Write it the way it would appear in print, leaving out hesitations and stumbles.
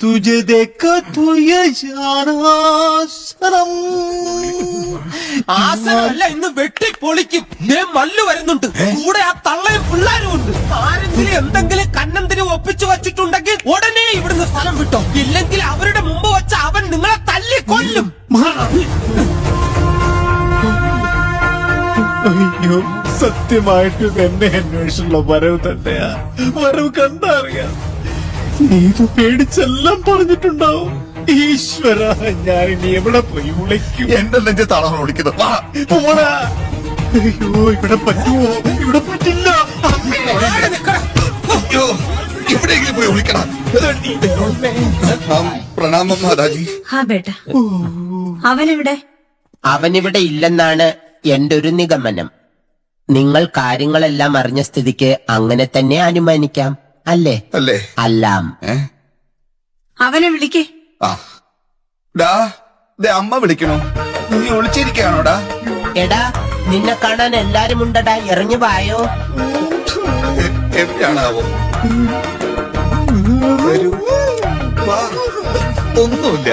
तुझे देखा तो ये जाना सनम. ആസനമല്ല ഇന്ന് വെട്ടിപ്പൊളിക്കും. മല്ലു വരുന്നുണ്ട്, കൂടെ ആ തള്ളയും പിള്ളേരും ഉണ്ട്. ആരെങ്കിലും എന്തെങ്കിലും കണ്ണന്തിരി ഒപ്പിച്ചു വച്ചിട്ടുണ്ടെങ്കിൽ ഉടനെ ഇവിടുന്ന് സ്ഥലം വിട്ടോ, ഇല്ലെങ്കിൽ അവരുടെ മുമ്പ് വെച്ച് അവൻ നിങ്ങളെ തല്ലിക്കൊല്ലും. അയ്യോ, സത്യമായിട്ടും എന്നെ അന്വേഷിച്ചുള്ള വരവ് തന്നെയാ. വരവ് കണ്ടറിയാം. നീ ഇത് പേടിച്ചെല്ലാം പറഞ്ഞിട്ടുണ്ടാവും. ഈശ്വര, ഞാൻ ഇനി എവിടെ പോയി വിളിക്കും? എന്റെ നെഞ്ചത്താണ് അവൻ വിളിക്കുന്നത്. വാ. പോടാ. അയ്യോ, ഇവിടെ പറ്റുമോ? ഇവിടെ പറ്റില്ല. അയ്യോ, എവിടെയെങ്കിലും പോയി വിളിക്കണം. പ്രണാമം മാതാജി. ഹാ ബേട്ട, അവനെവിടെ? അവനിവിടെ ഇല്ലെന്നാണ് എന്റെ ഒരു നിഗമനം. നിങ്ങൾ കാര്യങ്ങളെല്ലാം അറിഞ്ഞ സ്ഥിതിക്ക് അങ്ങനെ തന്നെ അനുമാനിക്കാം, അല്ലേ? അല്ലേ? അല്ലാം. അവനെ വിളിക്കേ. ആ, ഡാ, ദേ അമ്മ വിളിക്കണോ? നീ ഒളിച്ചിരിക്കാണോടാ? എടാ, നിന്നെ കാണാൻ എല്ലാരും ഉണ്ടടാ, ഇറങ്ങി വായോ. എവിടെയാണാവോ? വരൂ. വാ. ഒന്നുമില്ല.